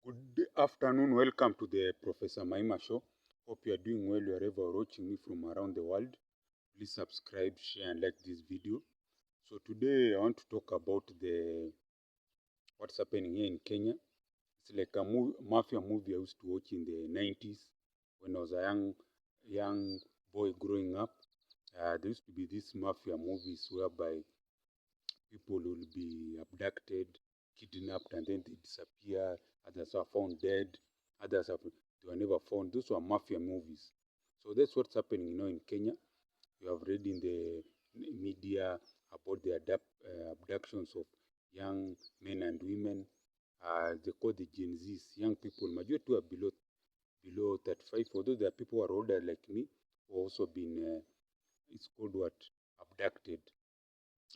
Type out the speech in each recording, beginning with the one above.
Good afternoon. Welcome to the Professor Maima Show. Hope you are doing well wherever you're watching me from around the world. Please subscribe, share, and like this video. So today I want to talk about what's happening here in Kenya. It's like a mafia movie I used to watch in the 90s when I was a young boy growing up. There used to be these mafia movies whereby people will be abducted, kidnapped, and then they disappear. Others are found dead. Others they were never found. Those were mafia movies. So that's what's happening now in Kenya. You have read in the media about the abductions of young men and women. They call the GenZs, young people. Majority are below 35. Although there are people who are older like me who also been, it's called what, abducted.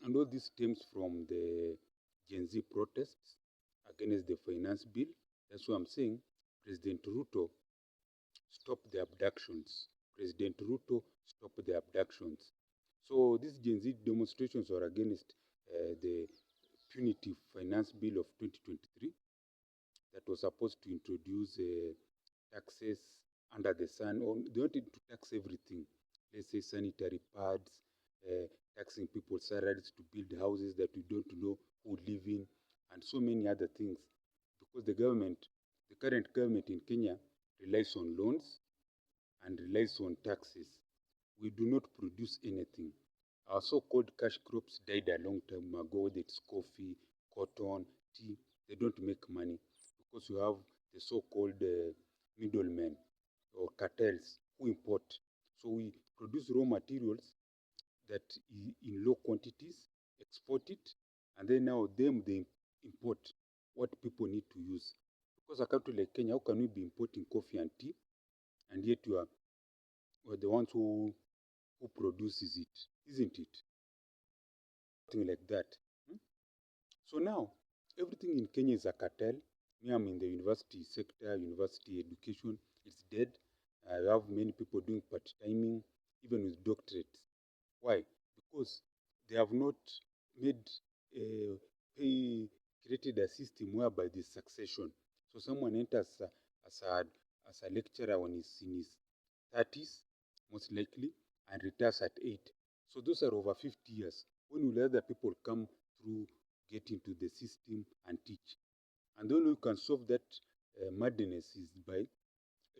And all this stems from the Gen Z protests against the finance bill. That's why I'm saying President Ruto stop the abductions. President Ruto stop the abductions. So these Gen Z demonstrations are against the punitive finance bill of 2023 that was supposed to introduce taxes under the sun. They wanted to tax everything. Let's say sanitary pads, taxing people's salaries to build houses that we don't know who live in, and so many other things. Because the current government in Kenya relies on loans and relies on taxes. We do not produce anything. Our so-called cash crops died a long time ago, whether it's coffee, cotton, tea. They don't make money because you have the so-called middlemen or cartels who import. So we produce raw materials that in low quantities, export it, and then now they import what people need to use. Because a country like Kenya, how can we be importing coffee and tea, and yet we're the ones who produces it, isn't it? Something like that. So now, everything in Kenya is a cartel. Me, I'm in the university sector, university education. It's dead. You have many people doing part-timing, even with doctorates. Why? Because they have not made created a system whereby there's succession. So someone enters as a lecturer when he's in his 30s, most likely, and retires at 8. So those are over 50 years. When will other people come through, get into the system and teach? And the only way you can solve that madness is by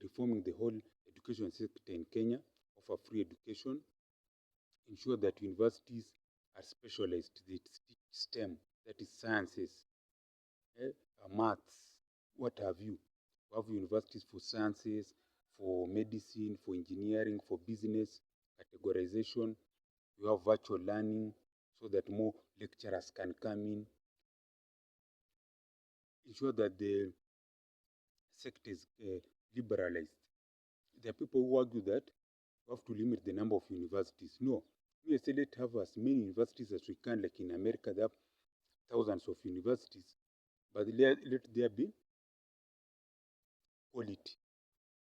reforming the whole education sector in Kenya, offer free education, ensure that universities are specialized, they teach STEM, that is sciences, maths, what have you. We have universities for sciences, for medicine, for engineering, for business, categorization. You have virtual learning so that more lecturers can come in. Ensure that the sector is liberalized. There are people who argue that we have to limit the number of universities. No, we say let's have as many universities as we can, like in America, they have thousands of universities, but let there be quality.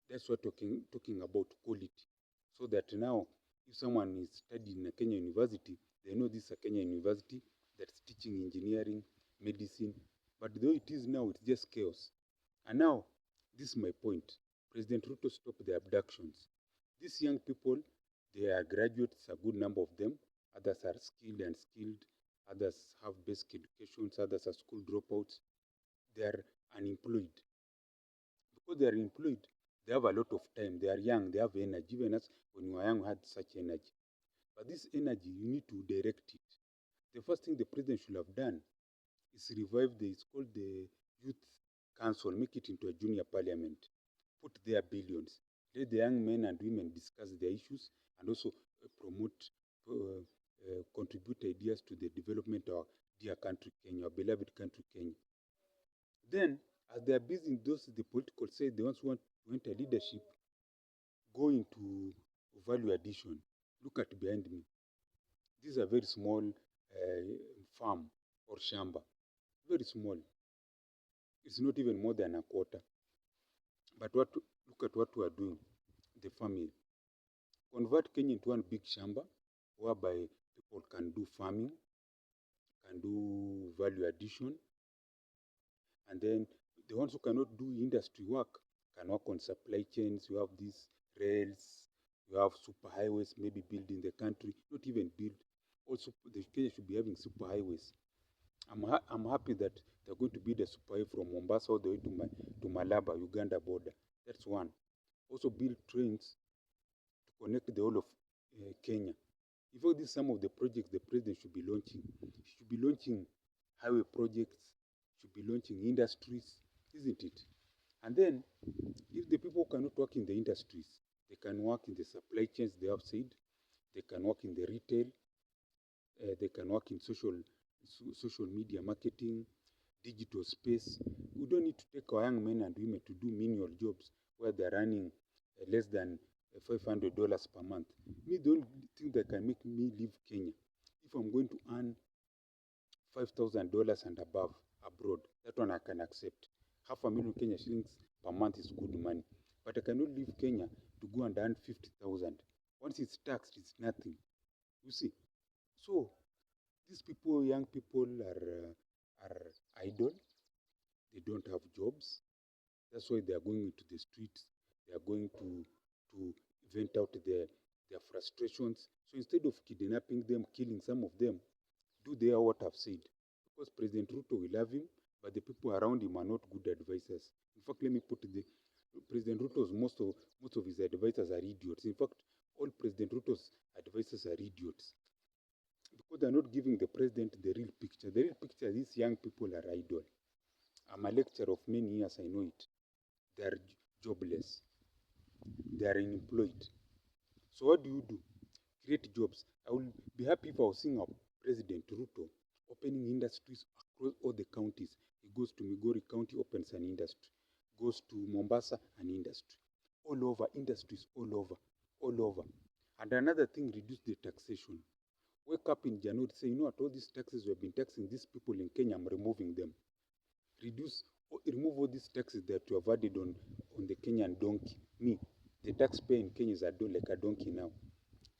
That's what talking about quality. So that now, if someone is studying in a Kenya university, they know this is a Kenya university that's teaching engineering, medicine. But though it is now, it's just chaos. And now, this is my point. President Ruto stopped the abductions. These young people, they are graduates, a good number of them. Others are skilled and skilled. Others have basic educations. Others are school dropouts. They are unemployed. Because they are employed, they have a lot of time. They are young. They have energy. Even as when you are young, had such energy. But this energy, you need to direct it. The first thing the president should have done is revive it's called the Youth Council, make it into a junior parliament, put their billions, let the young men and women discuss their issues, and also promote, contribute ideas to the development of our dear country Kenya, our beloved country Kenya. Then, as they are busy in those, the political side, the ones who want to enter leadership, go into value addition. Look at behind me. This is a very small farm or shamba, very small. It's not even more than a quarter. But look at what we are doing, the farming. Convert Kenya into one big shamba whereby people can do farming, can do value addition, and then The ones who cannot do industry work can work on supply chains. You have these rails, you have super highways maybe built in the country, not even built. Also, the Kenya should be having super highways. I'm happy that they're going to build a super highway from Mombasa all the way to Malaba, Uganda border. That's one. Also build trains to connect the whole of Kenya. In fact, these some of the projects the president should be launching. He should be launching highway projects, should be launching industries, isn't it? And then, if the people cannot work in the industries, they can work in the supply chains they have said, they can work in the retail, they can work in social media marketing, digital space. We don't need to take our young men and women to do menial jobs where they're running less than $500 per month. Me, the only thing that can make me leave Kenya, if I'm going to earn $5,000 and above abroad, that one I can accept. $500,000 Kenya shillings per month is good money. But I cannot leave Kenya to go and earn 50,000. Once it's taxed, it's nothing. You see? So, these people, young people, are idle. They don't have jobs. That's why they are going into the streets. They are going to vent out their frustrations. So instead of kidnapping them, killing some of them, do they hear what I've said? Because President Ruto will love him, but the people around him are not good advisors. In fact, let me put it, President Ruto's most of his advisors are idiots. In fact, all President Ruto's advisors are idiots because they're not giving the president the real picture. The real picture, these young people are idle. I'm a lecturer of many years, I know it. They are jobless. They are unemployed. So what do? Create jobs. I will be happy if I was seeing our President Ruto opening industries across all the counties. He goes to Migori County, opens an industry. Goes to Mombasa, an industry. All over, industries all over, all over. And another thing, reduce the taxation. Wake up in January, say, you know what, all these taxes we have been taxing these people in Kenya, I'm removing them. Remove all these taxes that you have added on the Kenyan donkey. Me, the taxpayer in Kenya is like a donkey now.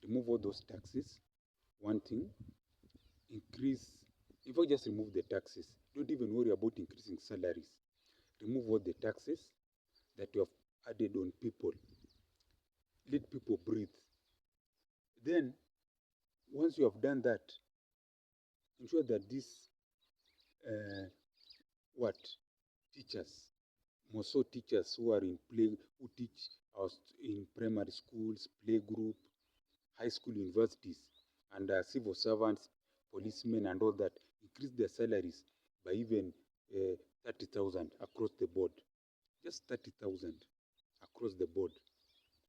Remove all those taxes. One thing, increase, in fact, just remove the taxes. Don't even worry about increasing salaries. Remove all the taxes that you have added on people. Let people breathe. Then, once you have done that, ensure that these teachers, more so teachers who are who teach us in primary schools, playgroup, high school, universities, and civil servants, policemen, and all that, increase their salaries by even 30,000 across the board. Just 30,000 across the board.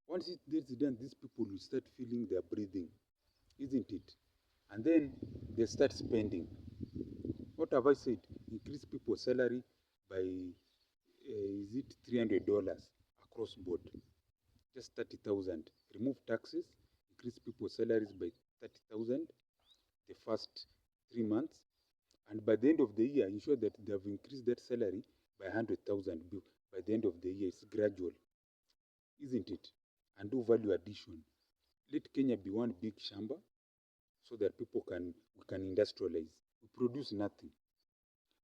Once it gets done, these people will start feeling their breathing, isn't it? And then they start spending. What have I said? Increase people's salary by, is it $300 across board? Just 30,000. Remove taxes, increase people's salaries by 30,000 the first 3 months. And by the end of the year, ensure that they have increased that salary by 100,000 by the end of the year. It's gradual, isn't it? And do value addition. Let Kenya be one big shamba so that we can industrialize. We produce nothing.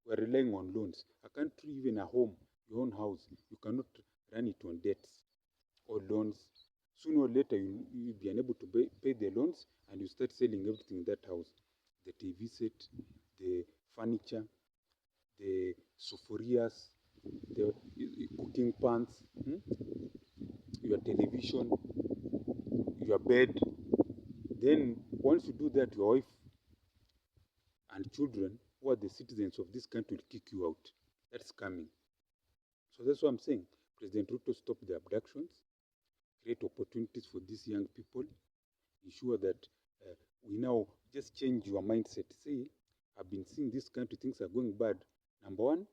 We are relying on loans. A country, even a home, your own house, you cannot run it on debts or loans. Sooner or later, you'll be unable to pay the loans and you start selling everything in that house. The TV set, the furniture, the soforias, the cooking pans, your television, your bed. Then once you do that, your wife and children, who are the citizens of this country, will kick you out. That's coming. So that's what I'm saying. President Ruto, stop the abductions, create opportunities for these young people, ensure that we now just change your mindset. Say, I've been seeing this country, things are going bad. Number one,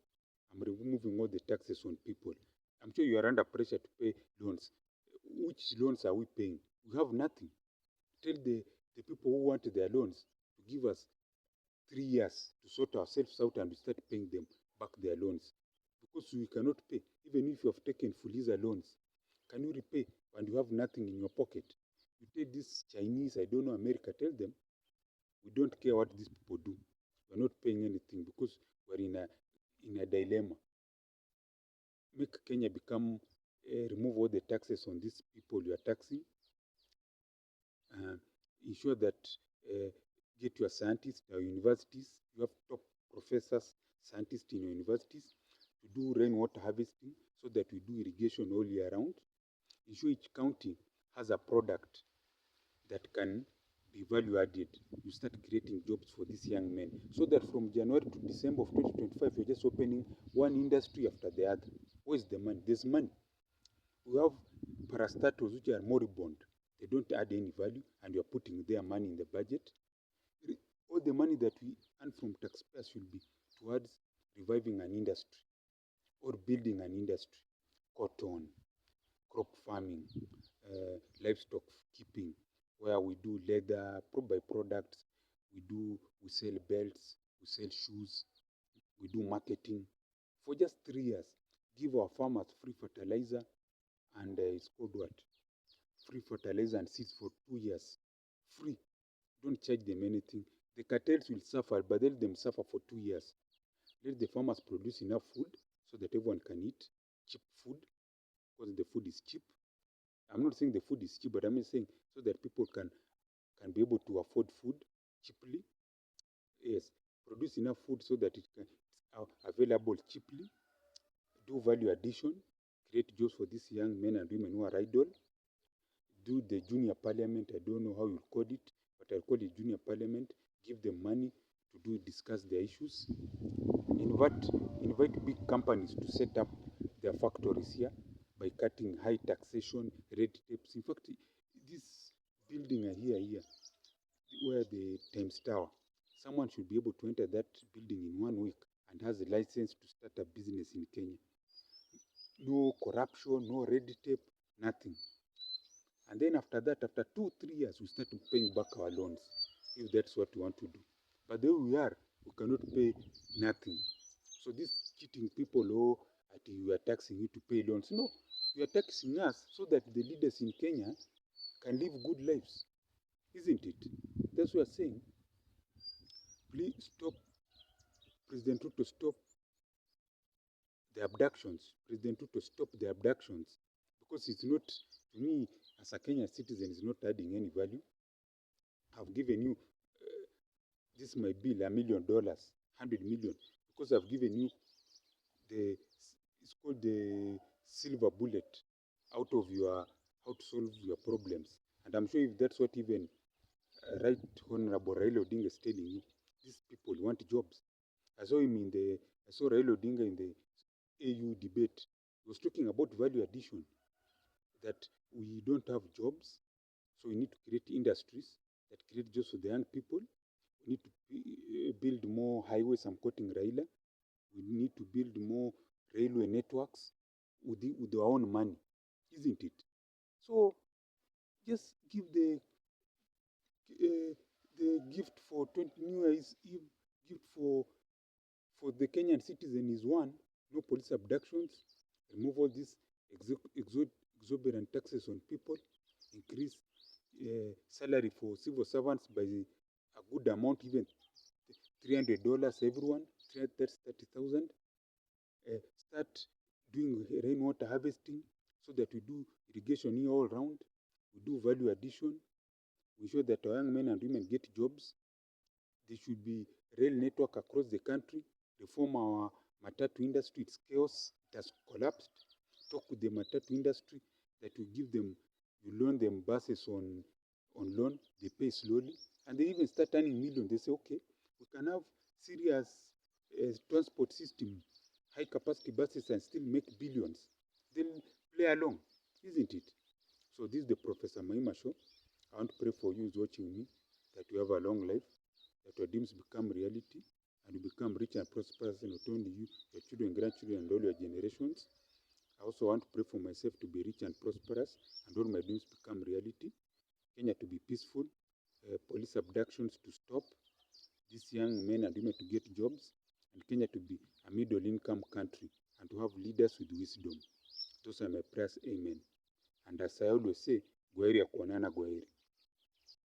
I'm removing all the taxes on people. I'm sure you are under pressure to pay loans. Which loans are we paying? We have nothing. Tell the people who want their loans to give us 3 years to sort ourselves out and we start paying them back their loans. Because we cannot pay. Even if you have taken Fuliza loans, can you repay and you have nothing in your pocket? You take this Chinese, I don't know, America, tell them, we don't care what these people do. We're not paying anything because we're in a dilemma. make Kenya become, remove all the taxes on these people you are taxing. Ensure that get your scientists, your universities, you have top professors, scientists in your universities to do rainwater harvesting so that we do irrigation all year round. Ensure each county has a product that can be value added. You start creating jobs for these young men so that from January to December of 2025, you're just opening one industry after the other. Where's the money? There's money. We have parastatals which are moribund. They don't add any value, and you're putting their money in the budget. All the money that we earn from taxpayers should be towards reviving an industry or building an industry. Cotton, crop farming, livestock keeping, where we do leather, by products, we sell belts, we sell shoes, we do marketing. For just 3 years, give our farmers free fertilizer and it's called what? Free fertilizer and seeds for 2 years. Free. Don't charge them anything. The cartels will suffer, but let them suffer for 2 years. Let the farmers produce enough food so that everyone can eat cheap food, because the food is cheap. I'm not saying the food is cheap, but I'm saying so that people can be able to afford food cheaply. Yes, produce enough food so that it's available cheaply. Do value addition, create jobs for these young men and women who are idle. Do the junior parliament, I don't know how you call it, but I'll call it junior parliament. Give them money to discuss their issues. Invite big companies to set up their factories here by cutting high taxation, red tapes. In fact, this building here, where the Times Tower, someone should be able to enter that building in 1 week and has a license to start a business in Kenya. No corruption, no red tape, nothing. And then after that, after 2-3 years, we start paying back our loans, if that's what we want to do. But the way we are, we cannot pay nothing. So these cheating people, we are taxing you to pay loans. No, we are taxing us so that the leaders in Kenya can live good lives, isn't it? That's what we are saying. Please stop, President Ruto, stop the abductions. President Ruto, stop the abductions, because it's not, to me, as a Kenyan citizen, it's not adding any value. I've given you, this might be $1 million, 100 million, because I've given you it's called the silver bullet out of how to solve your problems. And I'm sure if that's what even Right Honorable Raila Odinga is telling you, these people want jobs. I saw Raila Odinga in the AU debate. He was talking about value addition, that we don't have jobs, so we need to create industries that create jobs for the young people. We need to build more highways. I'm quoting Raila. We need to build more railway networks with our own money, isn't it? So just give the gift for 20 New Year's Eve, gift for the Kenyan citizen is one: no police abductions, remove all these exorbitant taxes on people, increase salary for civil servants by a good amount, even $300 everyone, 30,000. Start doing rainwater harvesting so that we do irrigation here all around. We do value addition. We ensure that our young men and women get jobs. There should be rail network across the country. Reform our matatu industry. It's chaos. It has collapsed. Talk with the matatu industry that we give them, you loan them buses on loan. They pay slowly. And they even start earning millions. They say, okay, we can have serious transport system, high capacity buses, and still make billions. They'll play along, isn't it? So this is the Professor Maima Show. I want to pray for you who's watching me, that you have a long life, that your dreams become reality, and you become rich and prosperous, and not only you, your children, grandchildren, and all your generations. I also want to pray for myself to be rich and prosperous, and all my dreams become reality. Kenya to be peaceful, police abductions to stop, these young men and women to get jobs, and Kenya to be a middle-income country, and to have leaders with wisdom. Those are my prayers. Amen. And as I always say, Gwaheri ya kuonana, Gwaheri.